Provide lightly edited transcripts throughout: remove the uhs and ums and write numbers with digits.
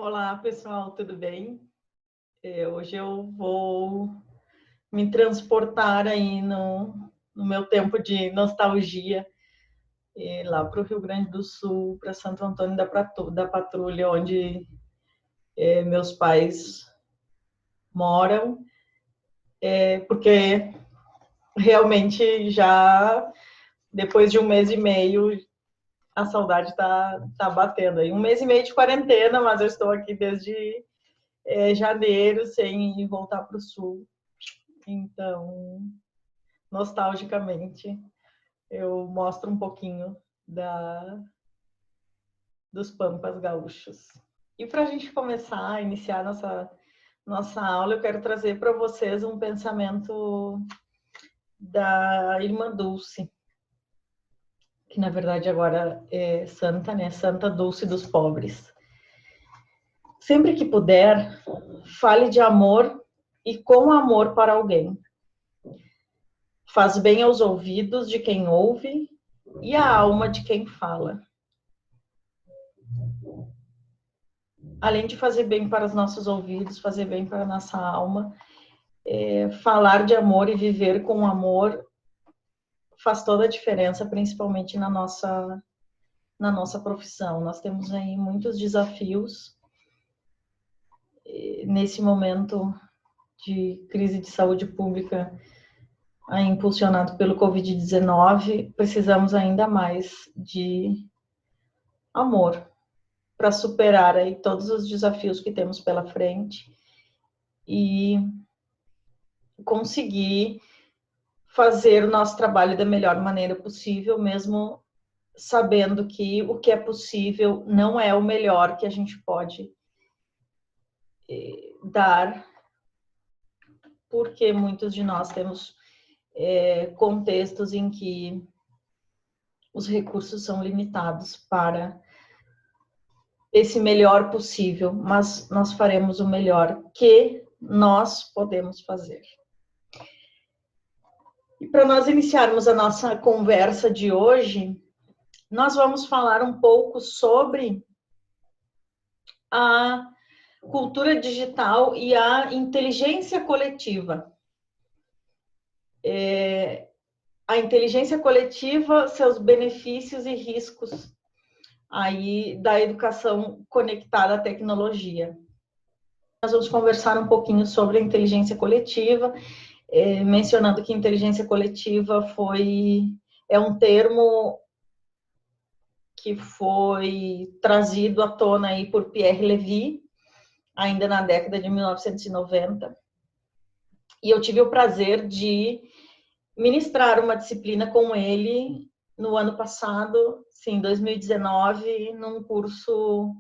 Olá, pessoal, tudo bem? Hoje eu vou me transportar aí no meu tempo de nostalgia, lá para o Rio Grande do Sul, para Santo Antônio da Patrulha, onde meus pais moram, porque realmente já depois de um mês e meio a saudade tá batendo aí. Um mês e meio de quarentena, mas eu estou aqui desde janeiro sem voltar para o Sul. Então, nostalgicamente, eu mostro um pouquinho dos Pampas gaúchos. E para a gente começar a iniciar nossa aula, eu quero trazer para vocês um pensamento da irmã Dulce, que na verdade agora é santa, né? Santa Dulce dos Pobres. Sempre que puder, fale de amor e com amor para alguém. Faz bem aos ouvidos de quem ouve e à alma de quem fala. Além de fazer bem para os nossos ouvidos, fazer bem para a nossa alma, falar de amor e viver com amor faz toda a diferença, principalmente na nossa profissão. Nós temos aí muitos desafios nesse momento de crise de saúde pública impulsionado pelo Covid-19, precisamos ainda mais de amor para superar aí todos os desafios que temos pela frente e conseguir fazer o nosso trabalho da melhor maneira possível, mesmo sabendo que o que é possível não é o melhor que a gente pode dar, porque muitos de nós temos contextos em que os recursos são limitados para esse melhor possível, mas nós faremos o melhor que nós podemos fazer. E para nós iniciarmos a nossa conversa de hoje, nós vamos falar um pouco sobre a cultura digital e a inteligência coletiva. A inteligência coletiva, seus benefícios e riscos aí da educação conectada à tecnologia. Nós vamos conversar um pouquinho sobre a inteligência coletiva, mencionando que inteligência coletiva é um termo que foi trazido à tona aí por Pierre Levy, ainda na década de 1990. E eu tive o prazer de ministrar uma disciplina com ele no ano passado, sim, 2019, num curso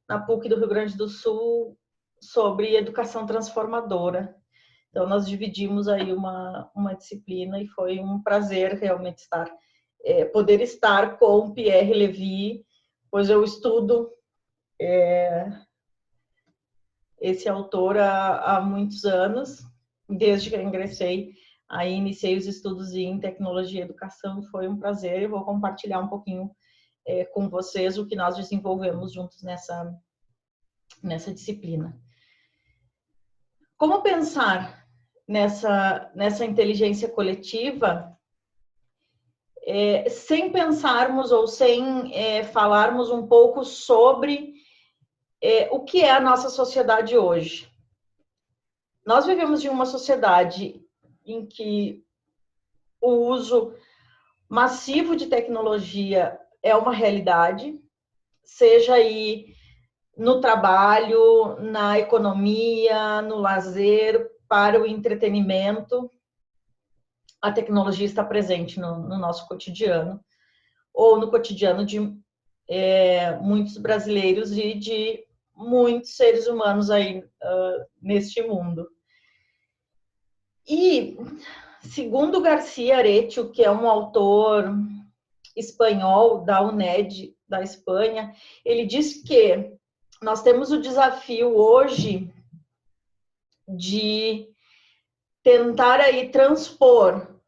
na PUC do Rio Grande do Sul sobre educação transformadora. Então, nós dividimos aí uma disciplina e foi um prazer realmente poder estar com Pierre Levy, pois eu estudo esse autor há muitos anos, desde que eu ingressei, aí iniciei os estudos em tecnologia e educação, foi um prazer, eu vou compartilhar um pouquinho com vocês o que nós desenvolvemos juntos nessa disciplina. Como pensar nessa inteligência coletiva sem pensarmos ou sem falarmos um pouco sobre o que é a nossa sociedade hoje? Nós vivemos em uma sociedade em que o uso massivo de tecnologia é uma realidade, seja aí no trabalho, na economia, no lazer, para o entretenimento. A tecnologia está presente no nosso cotidiano, ou no cotidiano de muitos brasileiros e de muitos seres humanos aí neste mundo. E, segundo García Arecho, que é um autor espanhol da UNED, da Espanha, ele diz que nós temos o desafio hoje de tentar aí transpor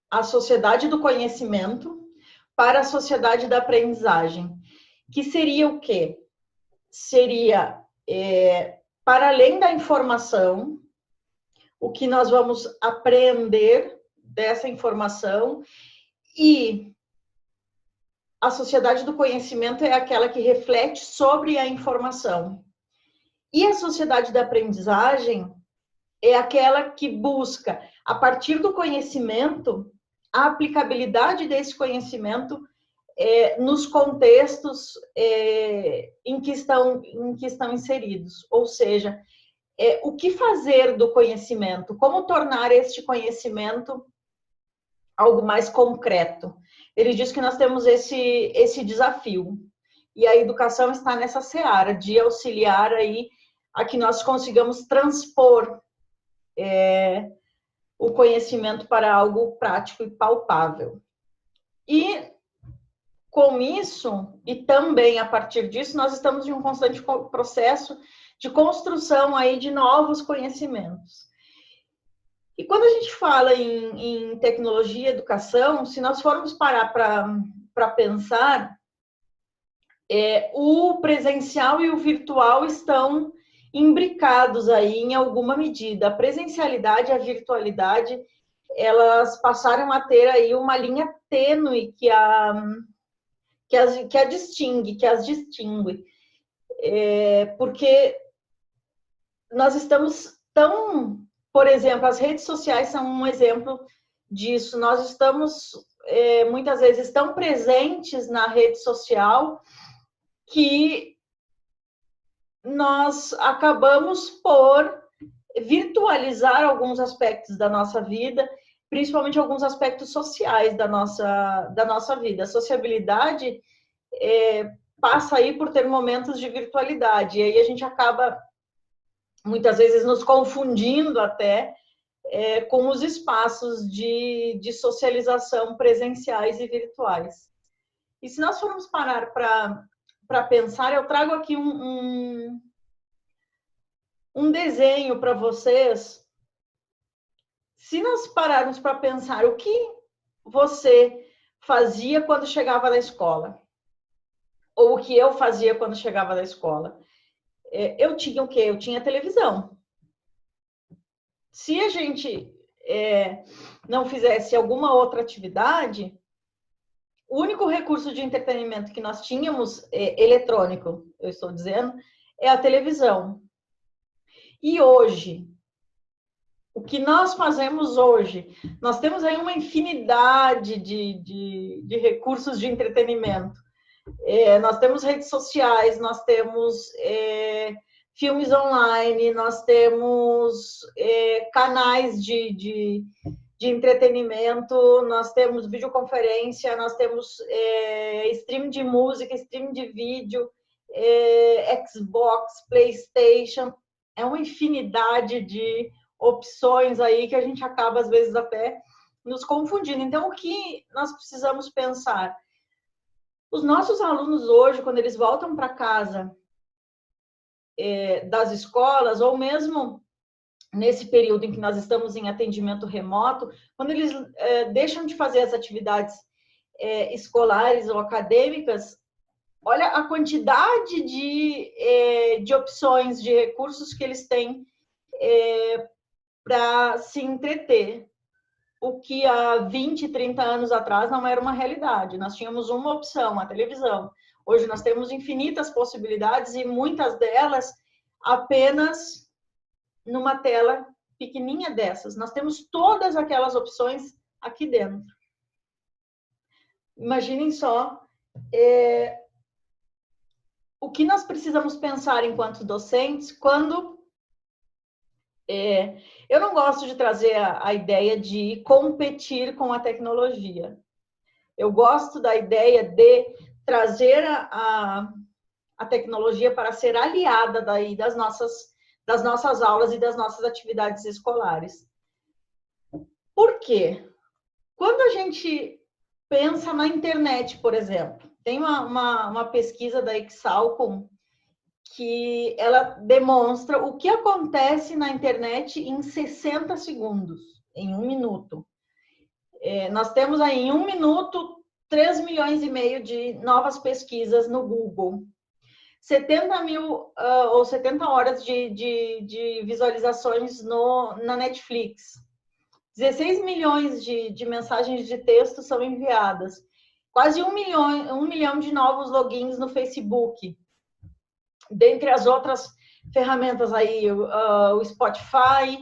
a sociedade do conhecimento para a sociedade da aprendizagem, que seria o quê? seria, para além da informação, o que nós vamos aprender dessa informação, e a sociedade do conhecimento é aquela que reflete sobre a informação. E a sociedade da aprendizagem é aquela que busca, a partir do conhecimento, a aplicabilidade desse conhecimento nos contextos em que estão inseridos. Ou seja, o que fazer do conhecimento, como tornar este conhecimento algo mais concreto. Ele diz que nós temos esse desafio. E a educação está nessa seara de auxiliar aí a que nós consigamos transpor o conhecimento para algo prático e palpável. E com isso, e também a partir disso, nós estamos em um constante processo de construção aí de novos conhecimentos. E quando a gente fala em tecnologia e educação, se nós formos parar para pensar, o presencial e o virtual estão imbricados aí em alguma medida. A presencialidade e a virtualidade, elas passaram a ter aí uma linha tênue que as distingue. Porque nós estamos tão... Por exemplo, as redes sociais são um exemplo disso. Nós estamos, muitas vezes, tão presentes na rede social que nós acabamos por virtualizar alguns aspectos da nossa vida, principalmente alguns aspectos sociais da nossa vida. A sociabilidade passa aí por ter momentos de virtualidade, e aí a gente acaba muitas vezes nos confundindo até com os espaços de socialização presenciais e virtuais. E se nós formos parar para pensar, eu trago aqui um desenho para vocês. Se nós pararmos para pensar o que você fazia quando chegava da escola, ou o que eu fazia quando chegava da escola, eu tinha o quê? Eu tinha televisão. Se a gente não fizesse alguma outra atividade, o único recurso de entretenimento que nós tínhamos, eletrônico, eu estou dizendo, é a televisão. E hoje, o que nós fazemos hoje? Nós temos aí uma infinidade de recursos de entretenimento. Nós temos redes sociais, nós temos filmes online, nós temos canais de entretenimento, nós temos videoconferência, nós temos stream de música, stream de vídeo, Xbox, PlayStation. É uma infinidade de opções aí que a gente acaba, às vezes, até nos confundindo. Então, o que nós precisamos pensar? Os nossos alunos hoje, quando eles voltam para casa das escolas, ou mesmo nesse período em que nós estamos em atendimento remoto, quando eles deixam de fazer as atividades escolares ou acadêmicas, olha a quantidade de opções, de recursos que eles têm para se entreter. O que há 20, 30 anos atrás não era uma realidade. Nós tínhamos uma opção, a televisão. Hoje nós temos infinitas possibilidades e muitas delas apenas numa tela pequenininha dessas. Nós temos todas aquelas opções aqui dentro. Imaginem só o que nós precisamos pensar enquanto docentes quando... eu não gosto de trazer a ideia de competir com a tecnologia. Eu gosto da ideia de trazer a tecnologia para ser aliada daí das nossas aulas e das nossas atividades escolares. Por quê? Quando a gente pensa na internet, por exemplo, tem uma pesquisa da Exalcom que ela demonstra o que acontece na internet em 60 segundos, em 1 minuto. Nós temos aí em 1 minuto 3,5 milhões de novas pesquisas no Google. 70 mil ou 70 horas de visualizações na Netflix. 16 milhões de mensagens de texto são enviadas. Quase 1 milhão de novos logins no Facebook. Dentre as outras ferramentas aí, o Spotify,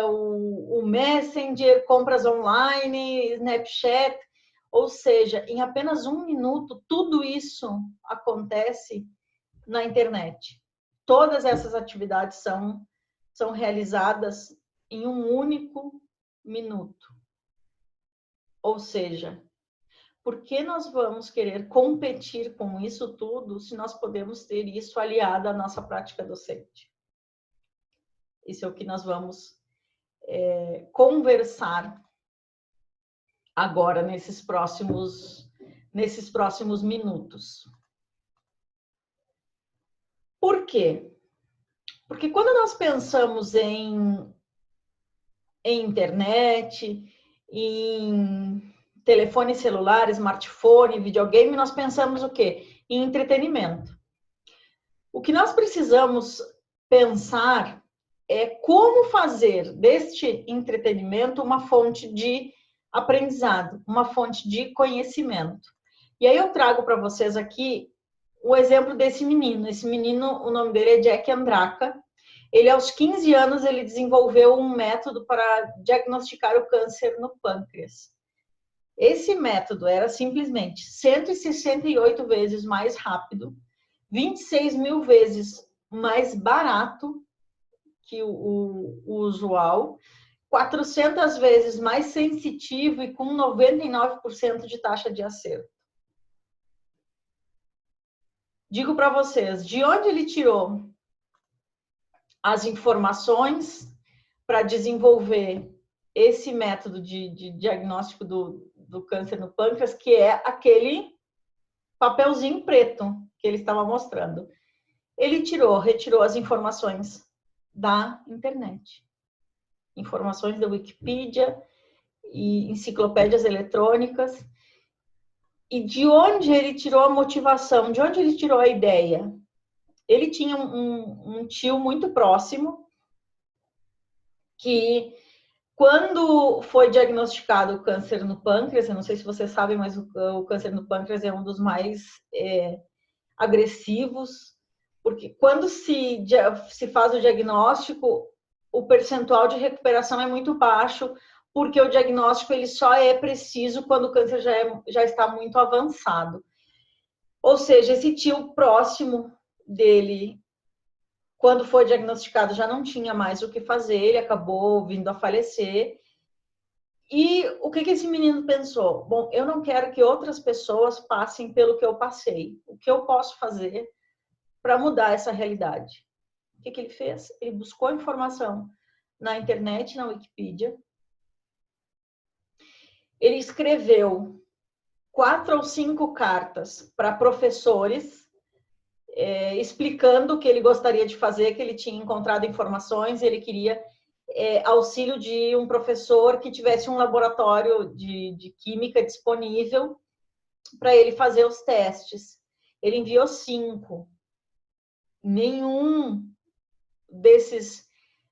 o Messenger, compras online, Snapchat. Ou seja, em apenas 1 minuto, tudo isso acontece na internet. Todas essas atividades são realizadas em um único minuto. Ou seja, por que nós vamos querer competir com isso tudo se nós podemos ter isso aliado à nossa prática docente? Isso é o que nós vamos conversar agora nesses próximos minutos. Por quê? Porque quando nós pensamos em internet, em telefone celular, smartphone, videogame, nós pensamos o quê? Em entretenimento. O que nós precisamos pensar é como fazer deste entretenimento uma fonte de aprendizado, uma fonte de conhecimento. E aí eu trago para vocês aqui o exemplo desse menino. Esse menino, o nome dele é Jack Andraka. Ele, aos 15 anos, ele desenvolveu um método para diagnosticar o câncer no pâncreas. Esse método era simplesmente 168 vezes mais rápido, 26 mil vezes mais barato que o usual, 400 vezes mais sensitivo e com 99% de taxa de acerto. Digo para vocês, de onde ele tirou as informações para desenvolver esse método de diagnóstico do câncer no pâncreas, que é aquele papelzinho preto que ele estava mostrando. Ele retirou as informações da internet. Informações da Wikipedia e enciclopédias eletrônicas. E de onde ele tirou a motivação? De onde ele tirou a ideia? Ele tinha um tio muito próximo que, quando foi diagnosticado o câncer no pâncreas, eu não sei se vocês sabem, mas o câncer no pâncreas é um dos mais agressivos, porque quando se faz o diagnóstico, o percentual de recuperação é muito baixo, porque o diagnóstico ele só é preciso quando o câncer já está muito avançado. Ou seja, esse tio próximo dele, quando foi diagnosticado, já não tinha mais o que fazer, ele acabou vindo a falecer. E o que esse menino pensou? Bom, eu não quero que outras pessoas passem pelo que eu passei. O que eu posso fazer para mudar essa realidade? O que ele fez? Ele buscou informação na internet, na Wikipedia. Ele escreveu 4 ou 5 cartas para professores, explicando o que ele gostaria de fazer, que ele tinha encontrado informações, ele queria auxílio de um professor que tivesse um laboratório de química disponível para ele fazer os testes. Ele enviou 5. Nenhum desses,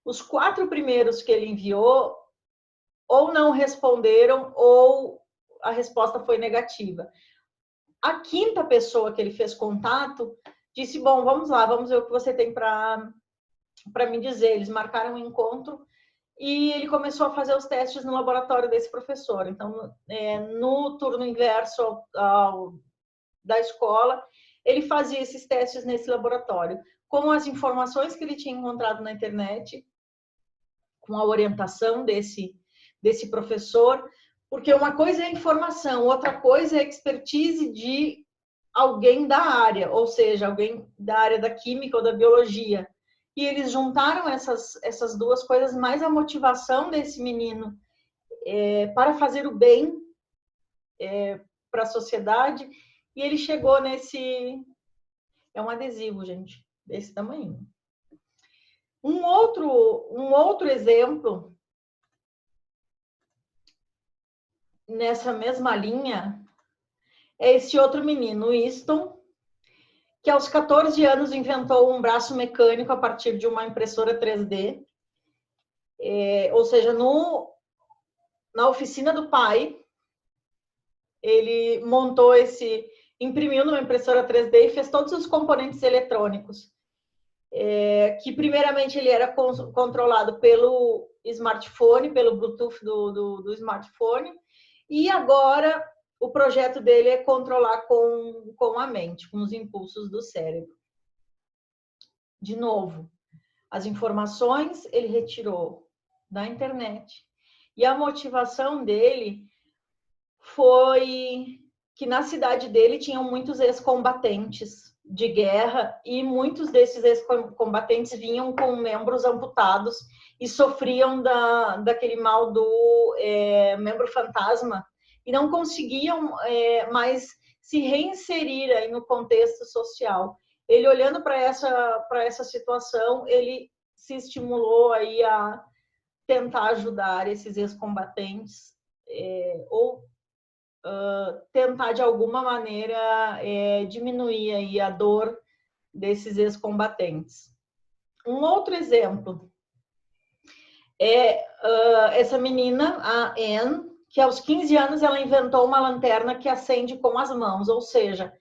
os 4 primeiros que ele enviou, ou não responderam, ou a resposta foi negativa. A 5ª pessoa que ele fez contato disse, bom, vamos lá, vamos ver o que você tem para me dizer. Eles marcaram um encontro e ele começou a fazer os testes no laboratório desse professor. Então, no turno inverso da escola, ele fazia esses testes nesse laboratório, com as informações que ele tinha encontrado na internet, com a orientação desse professor, porque uma coisa é a informação, outra coisa é a expertise de alguém da área, ou seja, alguém da área da química ou da biologia. E eles juntaram essas duas coisas, mais a motivação desse menino para fazer o bem para a sociedade, e ele chegou nesse... É um adesivo, gente, desse tamanho. Um outro exemplo nessa mesma linha é esse outro menino, Easton, que aos 14 anos inventou um braço mecânico a partir de uma impressora 3D, ou seja, na oficina do pai, ele imprimiu numa impressora 3D e fez todos os componentes eletrônicos, que primeiramente ele era controlado pelo smartphone, pelo Bluetooth do smartphone, e agora o projeto dele é controlar com a mente, com os impulsos do cérebro. De novo, as informações ele retirou da internet, e a motivação dele foi que na cidade dele tinham muitos ex-combatentes de guerra, e muitos desses ex-combatentes vinham com membros amputados e sofriam daquele mal do membro fantasma, e não conseguiam mais se reinserir aí no contexto social. Ele, olhando para essa situação, ele se estimulou aí a tentar ajudar esses ex-combatentes, ou tentar de alguma maneira diminuir aí a dor desses ex-combatentes. Um outro exemplo é essa menina, a Anne, que aos 15 anos ela inventou uma lanterna que acende com as mãos, ou seja,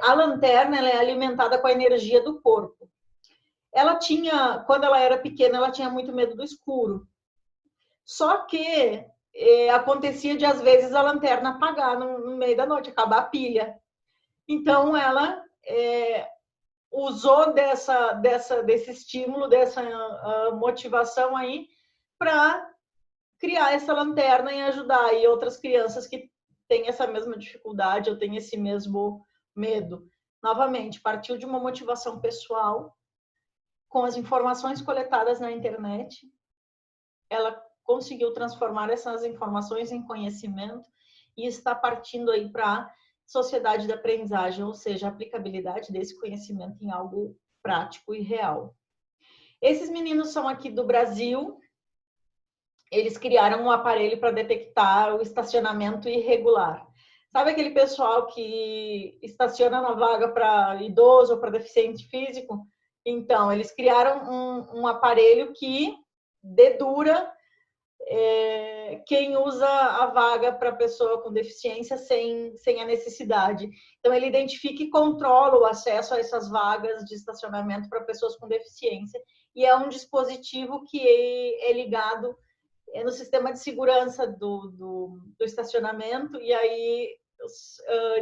a lanterna ela é alimentada com a energia do corpo. Ela tinha, quando ela era pequena, ela tinha muito medo do escuro. Só que acontecia de, às vezes, a lanterna apagar no meio da noite, acabar a pilha. Então, ela usou desse estímulo, dessa motivação aí, para criar essa lanterna e ajudar aí outras crianças que têm essa mesma dificuldade ou têm esse mesmo medo. Novamente, partiu de uma motivação pessoal, com as informações coletadas na internet, ela conseguiu transformar essas informações em conhecimento e está partindo aí para a sociedade da aprendizagem, ou seja, a aplicabilidade desse conhecimento em algo prático e real. Esses meninos são aqui do Brasil. Eles criaram um aparelho para detectar o estacionamento irregular. Sabe aquele pessoal que estaciona na vaga para idoso ou para deficiente físico? Então, eles criaram um aparelho que dedura quem usa a vaga para pessoa com deficiência sem a necessidade. Então, ele identifica e controla o acesso a essas vagas de estacionamento para pessoas com deficiência, e é um dispositivo que é ligado no sistema de segurança do estacionamento, e aí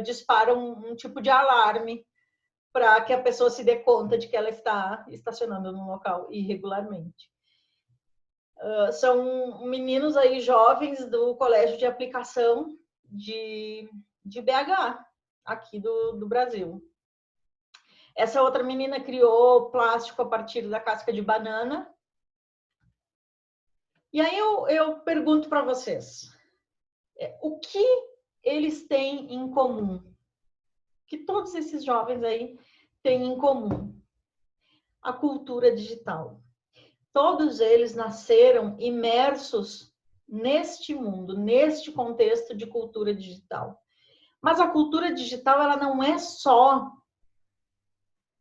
dispara um tipo de alarme para que a pessoa se dê conta de que ela está estacionando num local irregularmente. São meninos aí jovens do Colégio de Aplicação de BH, aqui do Brasil. Essa outra menina criou plástico a partir da casca de banana. E aí eu pergunto para vocês, o que eles têm em comum? Que todos esses jovens aí têm em comum? A cultura digital. Todos eles nasceram imersos neste mundo, neste contexto de cultura digital. Mas a cultura digital, ela não é só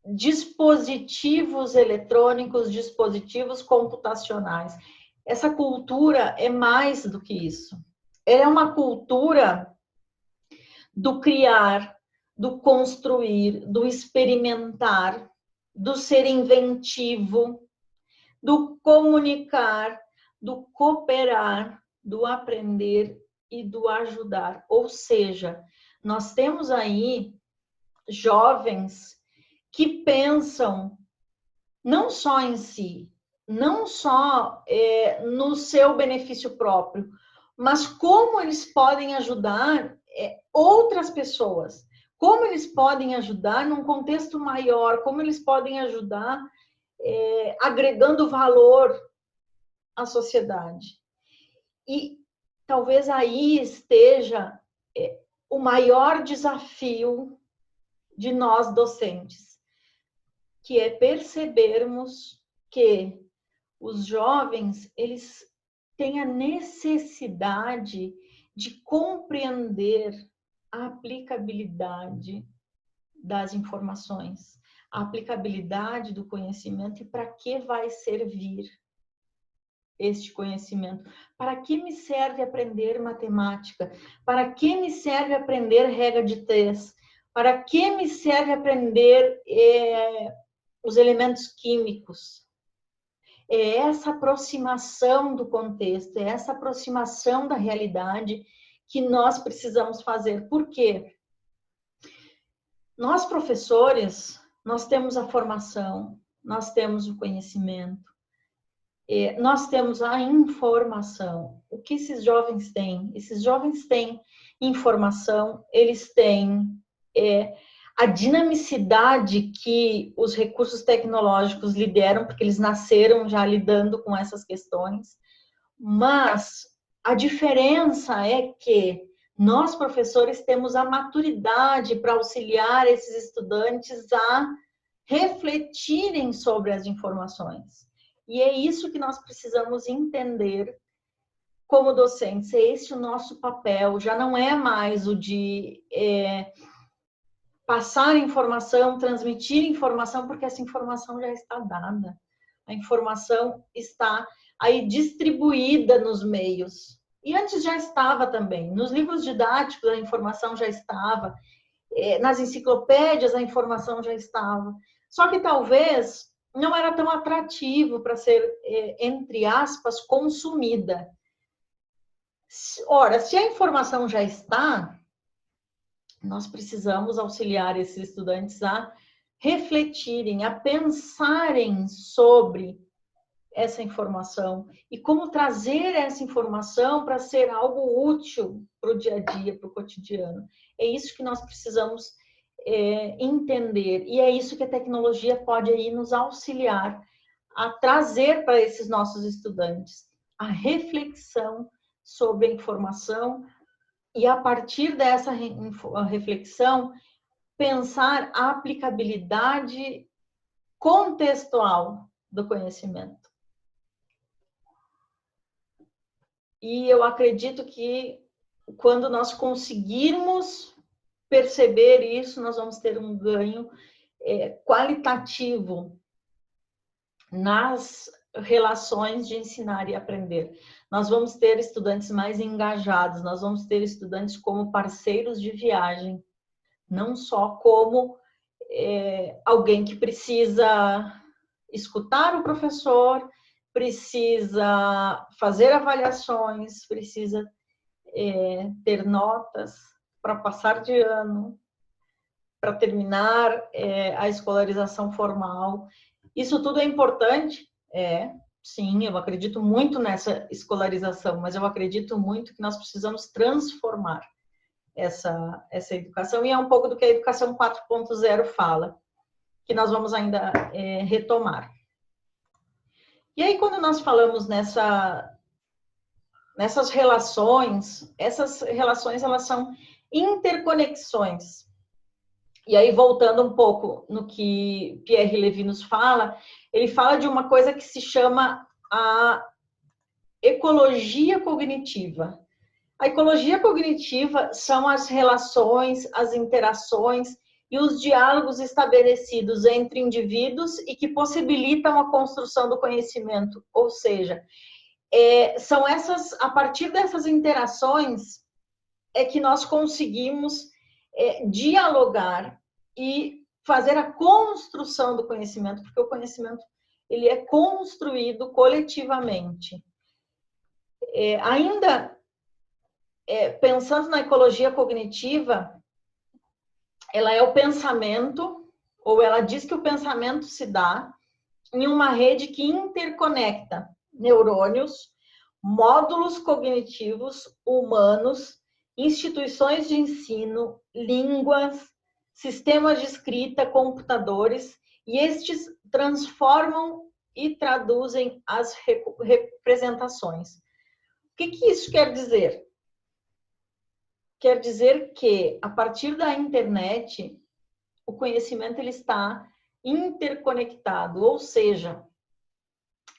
dispositivos eletrônicos, dispositivos computacionais. Essa cultura é mais do que isso. Ela é uma cultura do criar, do construir, do experimentar, do ser inventivo, do comunicar, do cooperar, do aprender e do ajudar. Ou seja, nós temos aí jovens que pensam não só em si, não só no seu benefício próprio, mas como eles podem ajudar outras pessoas, como eles podem ajudar num contexto maior, como eles podem ajudar agregando valor à sociedade. E talvez aí esteja o maior desafio de nós docentes, que é percebermos que os jovens, eles têm a necessidade de compreender a aplicabilidade das informações, a aplicabilidade do conhecimento e para que vai servir este conhecimento. Para que me serve aprender matemática? Para que me serve aprender regra de três? Para que me serve aprender os elementos químicos? É essa aproximação do contexto, é essa aproximação da realidade que nós precisamos fazer. Por quê? Nós, professores, nós temos a formação, nós temos o conhecimento, nós temos a informação. O que esses jovens têm? Esses jovens têm informação, eles têm a dinamicidade que os recursos tecnológicos lhe deram, porque eles nasceram já lidando com essas questões, mas a diferença é que nós, professores, temos a maturidade para auxiliar esses estudantes a refletirem sobre as informações. E é isso que nós precisamos entender como docentes. É esse o nosso papel. Já não é mais o de passar informação, transmitir informação, porque essa informação já está dada. A informação está aí distribuída nos meios. E antes já estava também. Nos livros didáticos a informação já estava. Nas enciclopédias a informação já estava. Só que talvez não era tão atrativo para ser, entre aspas, consumida. Ora, se a informação já está, nós precisamos auxiliar esses estudantes a refletirem, a pensarem sobre essa informação e como trazer essa informação para ser algo útil para o dia a dia, para o cotidiano. É isso que nós precisamos entender e é isso que a tecnologia pode aí nos auxiliar a trazer para esses nossos estudantes, a reflexão sobre a informação e a partir dessa reflexão pensar a aplicabilidade contextual do conhecimento. E eu acredito que quando nós conseguirmos perceber isso, nós vamos ter um ganho qualitativo nas relações de ensinar e aprender. Nós vamos ter estudantes mais engajados, nós vamos ter estudantes como parceiros de viagem, não só como alguém que precisa escutar o professor, precisa fazer avaliações, precisa ter notas para passar de ano, para terminar a escolarização formal. Isso tudo é importante? Sim, eu acredito muito nessa escolarização, mas eu acredito muito que nós precisamos transformar essa educação, e é um pouco do que a educação 4.0 fala, que nós vamos ainda retomar. E aí, quando nós falamos nessas relações, essas relações elas são interconexões. E aí, voltando um pouco no que Pierre Levy nos fala, ele fala de uma coisa que se chama a ecologia cognitiva. A ecologia cognitiva são as relações, as interações e os diálogos estabelecidos entre indivíduos e que possibilitam a construção do conhecimento. Ou seja, são a partir dessas interações que nós conseguimos dialogar e fazer a construção do conhecimento, porque o conhecimento ele é construído coletivamente. Ainda pensando na ecologia cognitiva, ela é o pensamento, ou ela diz que o pensamento se dá em uma rede que interconecta neurônios, módulos cognitivos humanos, instituições de ensino, línguas, sistemas de escrita, computadores, e estes transformam e traduzem as representações. O que isso quer dizer? Quer dizer que, a partir da internet, o conhecimento ele está interconectado, ou seja,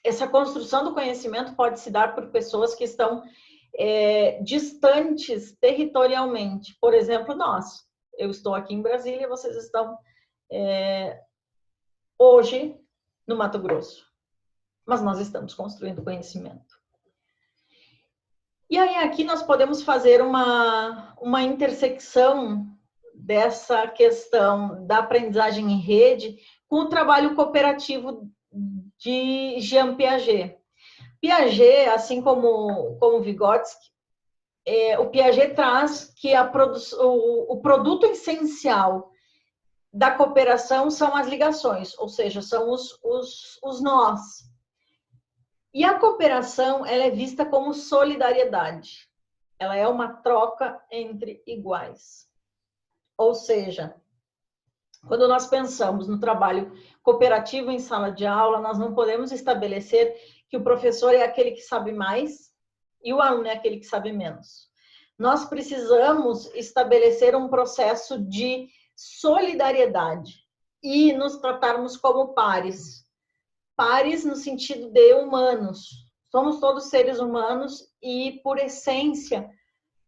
essa construção do conhecimento pode se dar por pessoas que estão distantes territorialmente. Por exemplo, nós. Eu estou aqui em Brasília, vocês estão hoje no Mato Grosso. Mas nós estamos construindo conhecimento. E aí aqui nós podemos fazer uma intersecção dessa questão da aprendizagem em rede com o trabalho cooperativo de Jean Piaget. Piaget, assim como Vygotsky, o Piaget traz que o produto essencial da cooperação são as ligações, ou seja, são os nós. E a cooperação, ela é vista como solidariedade. Ela é uma troca entre iguais. Ou seja, quando nós pensamos no trabalho cooperativo em sala de aula, nós não podemos estabelecer que o professor é aquele que sabe mais e o aluno é aquele que sabe menos. Nós precisamos estabelecer um processo de solidariedade e nos tratarmos como pares. Pares no sentido de humanos. Somos todos seres humanos e, por essência,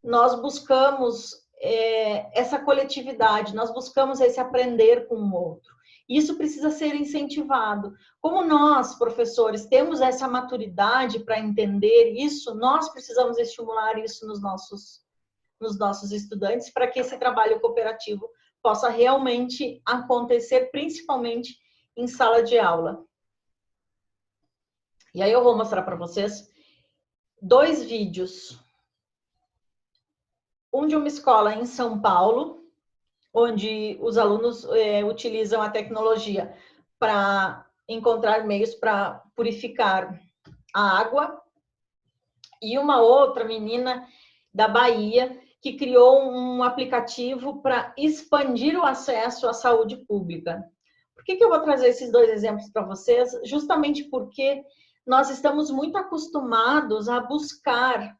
nós buscamos essa coletividade, nós buscamos esse aprender com o outro. Isso precisa ser incentivado. Como nós, professores, temos essa maturidade para entender isso, nós precisamos estimular isso nos nossos estudantes para que esse trabalho cooperativo possa realmente acontecer, principalmente em sala de aula. E aí eu vou mostrar para vocês 2 vídeos. Um de uma escola em São Paulo, onde os alunos utilizam a tecnologia para encontrar meios para purificar a água. E uma outra menina da Bahia, que criou um aplicativo para expandir o acesso à saúde pública. Por que eu vou trazer esses 2 exemplos para vocês? Justamente porque nós estamos muito acostumados a buscar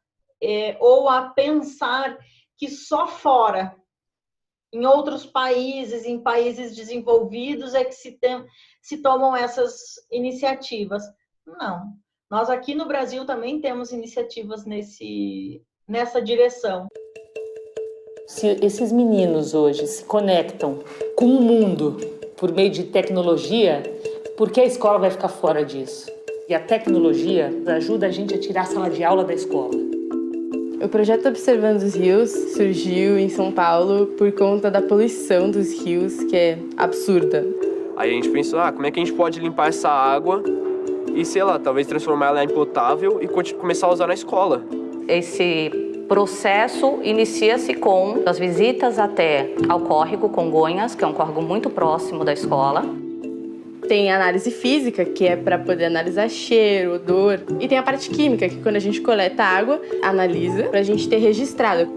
ou a pensar que só fora, em outros países, em países desenvolvidos, é que se tomam essas iniciativas. Não. Nós aqui no Brasil também temos iniciativas nessa direção. Se esses meninos hoje se conectam com o mundo por meio de tecnologia, por que a escola vai ficar fora disso? E a tecnologia ajuda a gente a tirar a sala de aula da escola. O projeto Observando os Rios surgiu em São Paulo por conta da poluição dos rios, que é absurda. Aí a gente pensou, como é que a gente pode limpar essa água e, sei lá, talvez transformar ela em potável e começar a usar na escola. Esse processo inicia-se com as visitas até ao córrego Congonhas, que é um córrego muito próximo da escola. Tem a análise física, que é para poder analisar cheiro, odor. E tem a parte química, que quando a gente coleta água, analisa para a gente ter registrado.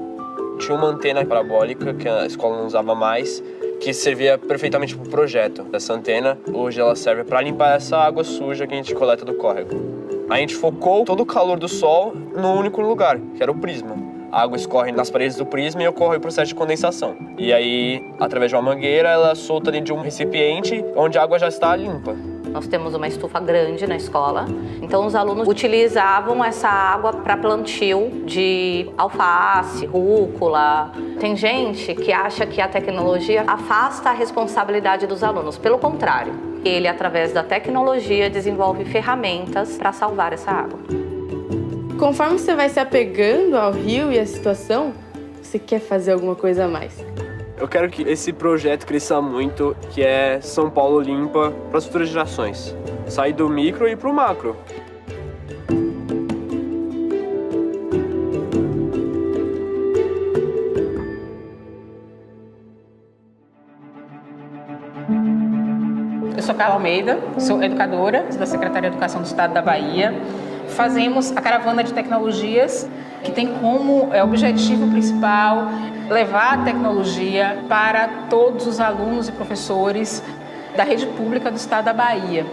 Tinha uma antena parabólica que a escola não usava mais, que servia perfeitamente para o projeto. Essa antena, hoje ela serve para limpar essa água suja que a gente coleta do córrego. A gente focou todo o calor do sol no único lugar, que era o prisma. A água escorre nas paredes do prisma e ocorre o processo de condensação. E aí, através de uma mangueira, ela solta dentro de um recipiente onde a água já está limpa. Nós temos uma estufa grande na escola, então os alunos utilizavam essa água para plantio de alface, rúcula. Tem gente que acha que a tecnologia afasta a responsabilidade dos alunos. Pelo contrário, ele, através da tecnologia, desenvolve ferramentas para salvar essa água. Conforme você vai se apegando ao rio e à situação, você quer fazer alguma coisa a mais. Eu quero que esse projeto cresça muito, que é São Paulo Limpa para as futuras gerações. Sair do micro e ir para o macro. Eu sou Carla Almeida, sou educadora da Secretaria de Educação do Estado da Bahia. Fazemos a caravana de tecnologias, que tem como objetivo principal levar a tecnologia para todos os alunos e professores da rede pública do Estado da Bahia.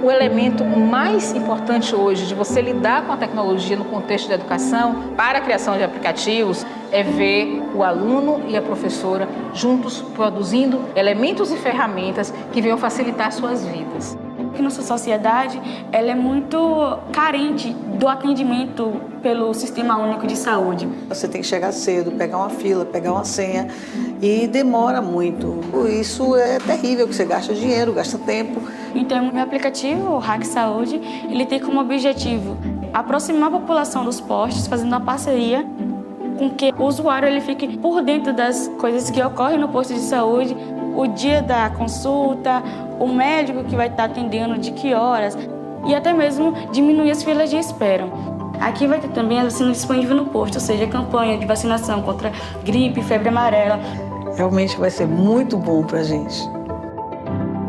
O elemento mais importante hoje de você lidar com a tecnologia no contexto da educação para a criação de aplicativos é ver o aluno e a professora juntos produzindo elementos e ferramentas que venham facilitar suas vidas. Que nossa sociedade ela é muito carente do atendimento pelo Sistema Único de Saúde. Você tem que chegar cedo, pegar uma fila, pegar uma senha e demora muito. Isso é terrível, que você gasta dinheiro, gasta tempo. Então, o meu aplicativo, o Hack Saúde, ele tem como objetivo aproximar a população dos postos, fazendo uma parceria com que o usuário ele fique por dentro das coisas que ocorrem no posto de saúde, o dia da consulta, o médico que vai estar atendendo, de que horas, e até mesmo diminuir as filas de espera. Aqui vai ter também a vacina disponível no posto, ou seja, a campanha de vacinação contra gripe, febre amarela. Realmente vai ser muito bom para a gente.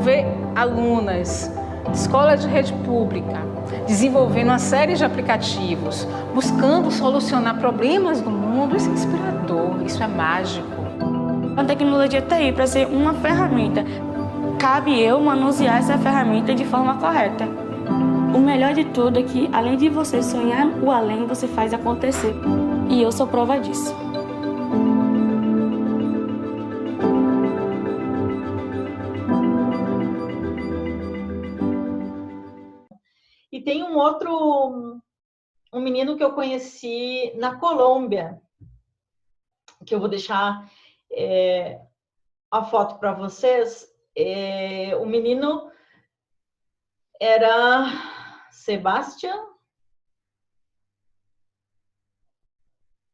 Ver alunas de escola de rede pública desenvolvendo uma série de aplicativos, buscando solucionar problemas do mundo, isso é inspirador, isso é mágico. A tecnologia está aí para ser uma ferramenta. Cabe eu manusear essa ferramenta de forma correta. O melhor de tudo é que, além de você sonhar o além, você faz acontecer. E eu sou prova disso. E tem um menino que eu conheci na Colômbia, que eu vou deixar a foto para vocês. O menino era Sebastián,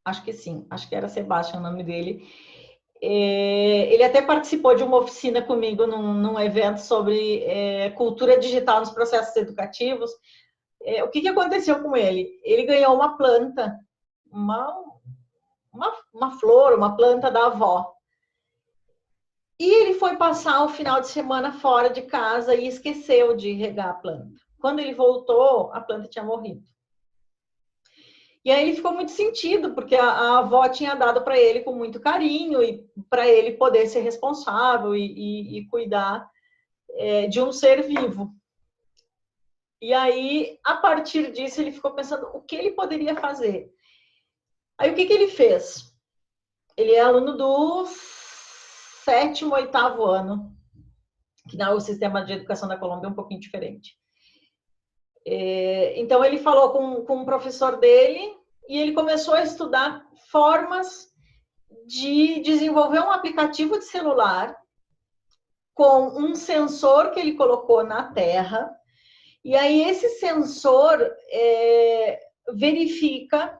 acho que sim, acho que era Sebastián o nome dele. Ele até participou de uma oficina comigo num evento sobre cultura digital nos processos educativos. O que aconteceu com ele? Ele ganhou uma planta, uma flor, uma planta da avó. E ele foi passar o final de semana fora de casa e esqueceu de regar a planta. Quando ele voltou, a planta tinha morrido. E aí ele ficou muito sentido, porque a avó tinha dado para ele com muito carinho e para ele poder ser responsável e cuidar de um ser vivo. E aí, a partir disso, ele ficou pensando o que ele poderia fazer. Aí, o que ele fez? Ele é aluno do 7º, 8º ano, que o sistema de educação da Colômbia é um pouquinho diferente. Então, ele falou com um professor dele e ele começou a estudar formas de desenvolver um aplicativo de celular com um sensor que ele colocou na terra. E aí, esse sensor verifica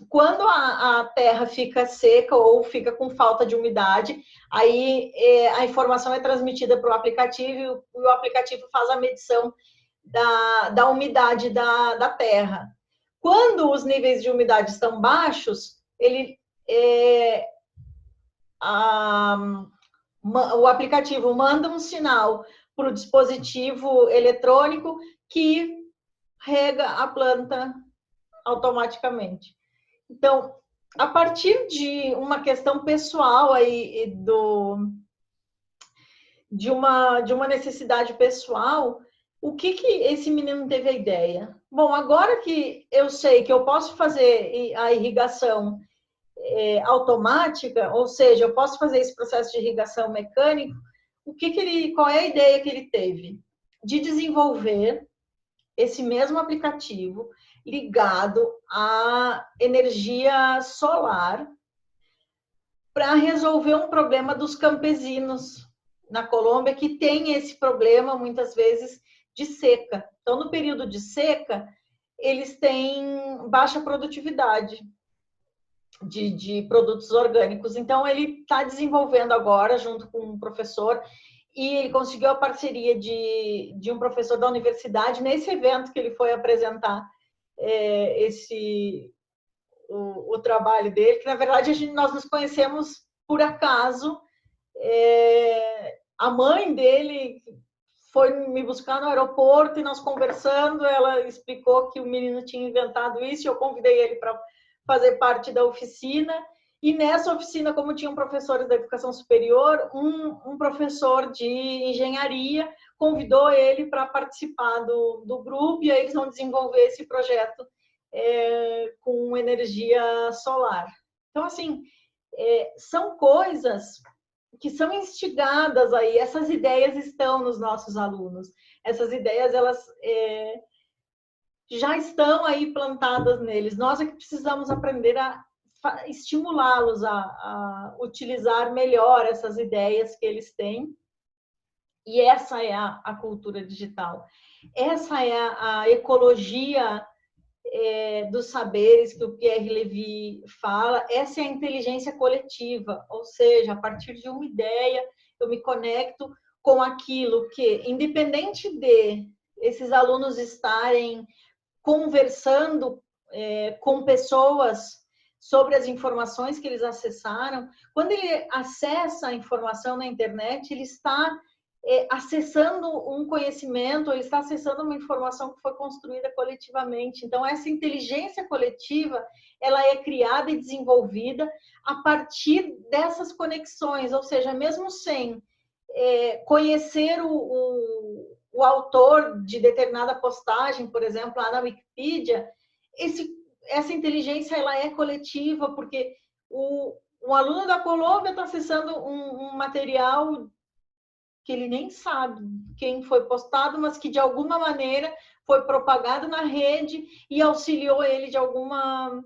quando a terra fica seca ou fica com falta de umidade, aí a informação é transmitida para o aplicativo e o aplicativo faz a medição da umidade da terra. Quando os níveis de umidade estão baixos, o aplicativo manda um sinal para o dispositivo eletrônico que rega a planta automaticamente. Então, a partir de uma questão pessoal aí de uma necessidade pessoal, o que esse menino teve a ideia? Bom, agora que eu sei que eu posso fazer a irrigação automática, ou seja, eu posso fazer esse processo de irrigação mecânico, qual é a ideia que ele teve? De desenvolver esse mesmo aplicativo ligado à energia solar para resolver um problema dos campesinos na Colômbia, que tem esse problema, muitas vezes, de seca. Então, no período de seca, eles têm baixa produtividade de produtos orgânicos. Então, ele está desenvolvendo agora, junto com um professor, e ele conseguiu a parceria de um professor da universidade nesse evento que ele foi apresentar o trabalho dele, que na verdade nós nos conhecemos por acaso. A mãe dele foi me buscar no aeroporto e nós conversando, ela explicou que o menino tinha inventado isso e eu convidei ele para fazer parte da oficina. E nessa oficina, como tinham professores da educação superior, um professor de engenharia convidou ele para participar do grupo, e aí eles vão desenvolver esse projeto com energia solar. Então, assim, são coisas que são instigadas aí, essas ideias estão nos nossos alunos. Essas ideias, elas já estão aí plantadas neles. Nós é que precisamos aprender a estimulá-los a utilizar melhor essas ideias que eles têm. E essa é a cultura digital. Essa é a ecologia dos saberes que o Pierre Levy fala. Essa é a inteligência coletiva, ou seja, a partir de uma ideia, eu me conecto com aquilo que, independente de esses alunos estarem conversando com pessoas sobre as informações que eles acessaram, quando ele acessa a informação na internet, ele está acessando um conhecimento, ele está acessando uma informação que foi construída coletivamente. Então, essa inteligência coletiva, ela é criada e desenvolvida a partir dessas conexões, ou seja, mesmo sem conhecer o autor de determinada postagem, por exemplo, lá na Wikipedia, essa inteligência, ela é coletiva, porque o aluno da Colômbia está acessando um material que ele nem sabe quem foi postado, mas que de alguma maneira foi propagado na rede e auxiliou ele de alguma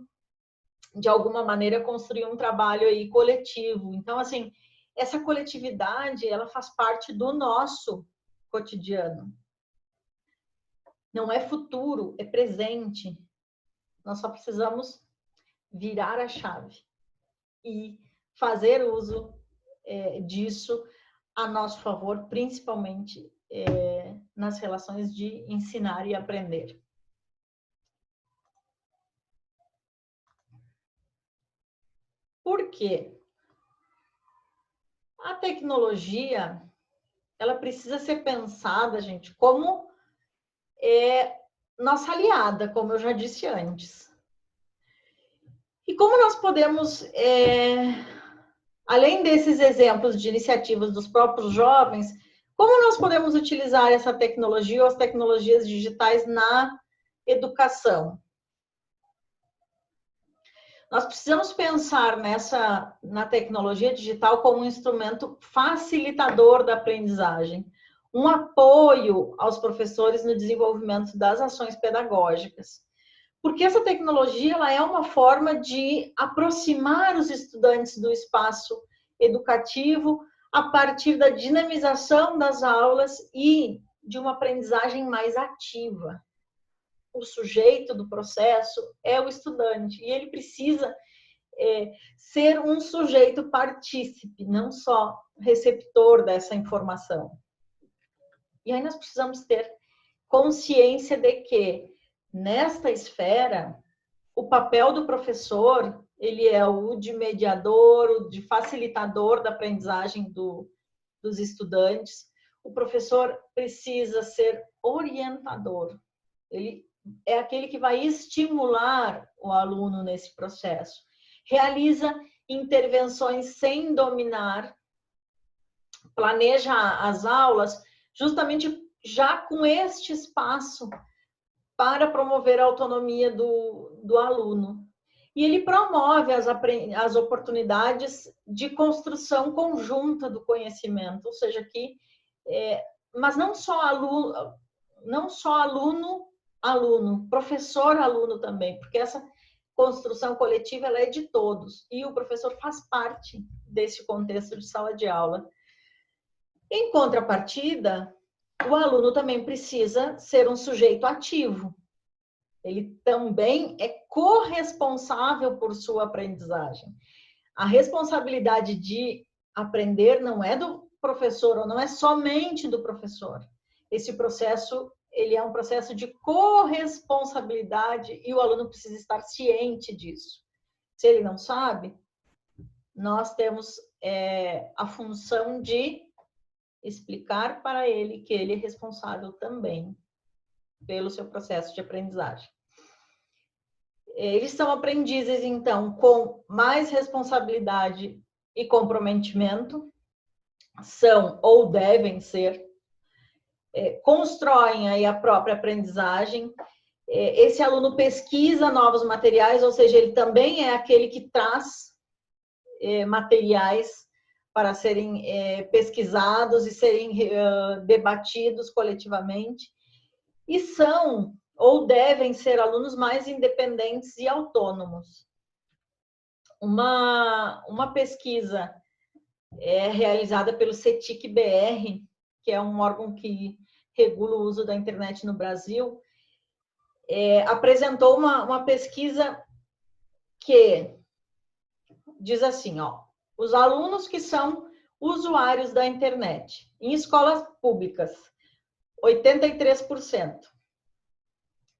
maneira a construir um trabalho aí coletivo. Então, assim, essa coletividade, ela faz parte do nosso cotidiano. Não é futuro, é presente. Nós só precisamos virar a chave e fazer uso disso a nosso favor, principalmente nas relações de ensinar e aprender. Por quê? A tecnologia, ela precisa ser pensada, gente, como nossa aliada, como eu já disse antes. E como nós podemos, além desses exemplos de iniciativas dos próprios jovens, como nós podemos utilizar essa tecnologia ou as tecnologias digitais na educação? Nós precisamos pensar na tecnologia digital como um instrumento facilitador da aprendizagem, um apoio aos professores no desenvolvimento das ações pedagógicas. Porque essa tecnologia, ela é uma forma de aproximar os estudantes do espaço educativo a partir da dinamização das aulas e de uma aprendizagem mais ativa. O sujeito do processo é o estudante e ele precisa ser um sujeito partícipe, não só receptor dessa informação. E aí nós precisamos ter consciência de que, nesta esfera, o papel do professor, ele é o de mediador, o de facilitador da aprendizagem dos estudantes. O professor precisa ser orientador. Ele é aquele que vai estimular o aluno nesse processo. Realiza intervenções sem dominar, planeja as aulas justamente já com este espaço para promover a autonomia do aluno. E ele promove as oportunidades de construção conjunta do conhecimento, ou seja, mas não só aluno, professor-aluno também, porque essa construção coletiva, ela é de todos, e o professor faz parte desse contexto de sala de aula. Em contrapartida, o aluno também precisa ser um sujeito ativo. Ele também é corresponsável por sua aprendizagem. A responsabilidade de aprender não é do professor, ou não é somente do professor. Esse processo, ele é um processo de corresponsabilidade e o aluno precisa estar ciente disso. Se ele não sabe, nós temos a função de explicar para ele que ele é responsável também pelo seu processo de aprendizagem. Eles são aprendizes, então, com mais responsabilidade e comprometimento, são ou devem ser, constroem aí a própria aprendizagem. Esse aluno pesquisa novos materiais, ou seja, ele também é aquele que traz materiais para serem pesquisados e serem debatidos coletivamente, e são ou devem ser alunos mais independentes e autônomos. Uma pesquisa realizada pelo CETIC-BR, que é um órgão que regula o uso da internet no Brasil, apresentou uma pesquisa que diz assim, ó, os alunos que são usuários da internet em escolas públicas, 83%.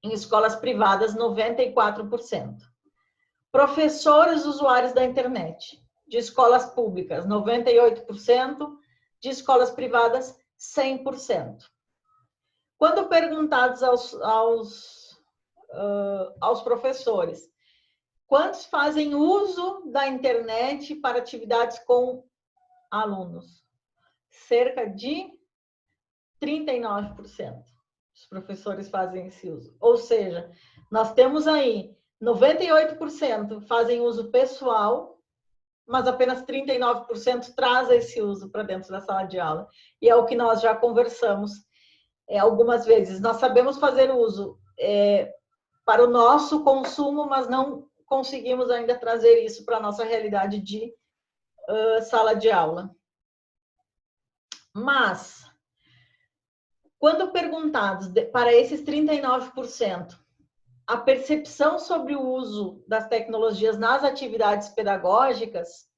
Em escolas privadas, 94%. Professores usuários da internet, de escolas públicas, 98%, de escolas privadas, 100%. Quando perguntados aos professores, quantos fazem uso da internet para atividades com alunos? Cerca de 39%. Os professores fazem esse uso. Ou seja, nós temos aí 98% fazem uso pessoal, mas apenas 39% traz esse uso para dentro da sala de aula. E é o que nós já conversamos algumas vezes. Nós sabemos fazer uso para o nosso consumo, mas não conseguimos ainda trazer isso para a nossa realidade de sala de aula. Mas, quando perguntados para esses 39%, a percepção sobre o uso das tecnologias nas atividades pedagógicas,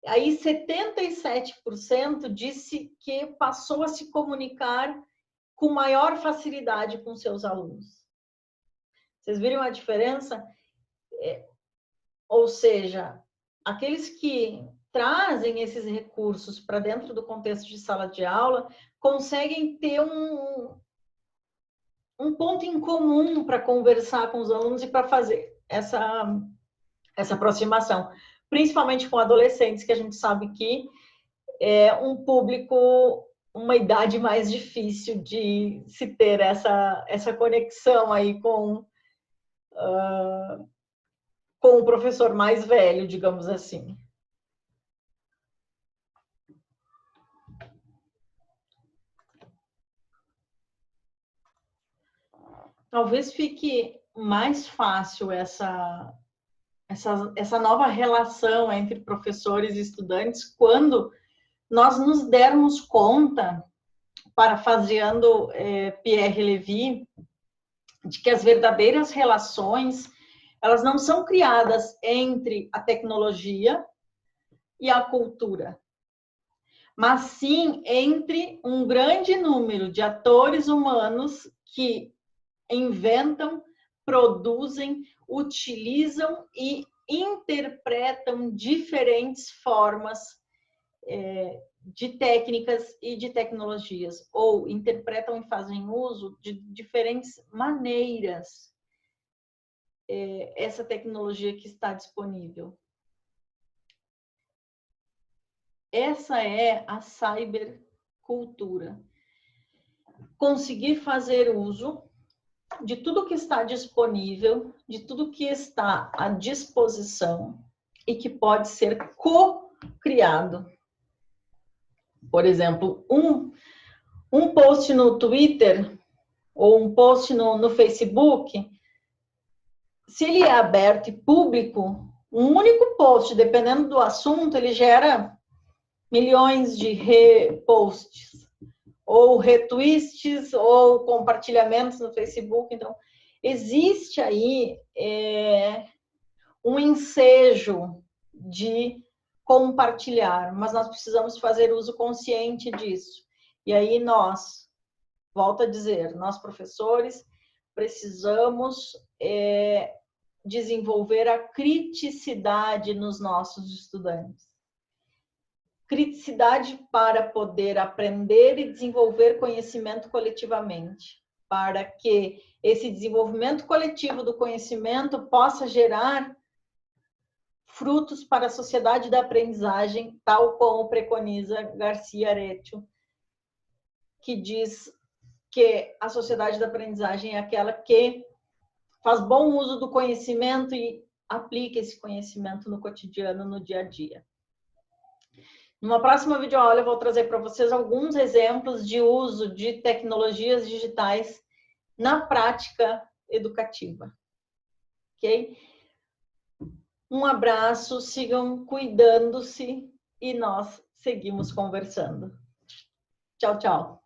aí 77% disse que passou a se comunicar com maior facilidade com seus alunos. Vocês viram a diferença? Ou seja, aqueles que trazem esses recursos para dentro do contexto de sala de aula conseguem ter um ponto em comum para conversar com os alunos e para fazer essa aproximação, principalmente com adolescentes, que a gente sabe que é um público, uma idade mais difícil de se ter essa conexão aí com o professor mais velho, digamos assim. Talvez fique mais fácil essa nova relação entre professores e estudantes quando nós nos dermos conta, parafraseando Pierre Levy, de que as verdadeiras relações, elas não são criadas entre a tecnologia e a cultura, mas sim entre um grande número de atores humanos que inventam, produzem, utilizam e interpretam diferentes formas de técnicas e de tecnologias, ou interpretam e fazem uso de diferentes maneiras essa tecnologia que está disponível. Essa é a cybercultura. Conseguir fazer uso de tudo que está disponível, de tudo que está à disposição e que pode ser co-criado. Por exemplo, um post no Twitter ou um post no Facebook, se ele é aberto e público, um único post, dependendo do assunto, ele gera milhões de reposts, ou retweets, ou compartilhamentos no Facebook. Então, existe aí um ensejo de compartilhar, mas nós precisamos fazer uso consciente disso. E aí nós, volto a dizer, nós professores, precisamos desenvolver a criticidade nos nossos estudantes. Criticidade para poder aprender e desenvolver conhecimento coletivamente, para que esse desenvolvimento coletivo do conhecimento possa gerar frutos para a sociedade da aprendizagem, tal como preconiza Garcia Aretio, que diz que a sociedade da aprendizagem é aquela que faz bom uso do conhecimento e aplique esse conhecimento no cotidiano, no dia a dia. Numa próxima videoaula eu vou trazer para vocês alguns exemplos de uso de tecnologias digitais na prática educativa. Ok? Um abraço, sigam cuidando-se e nós seguimos conversando. Tchau, tchau.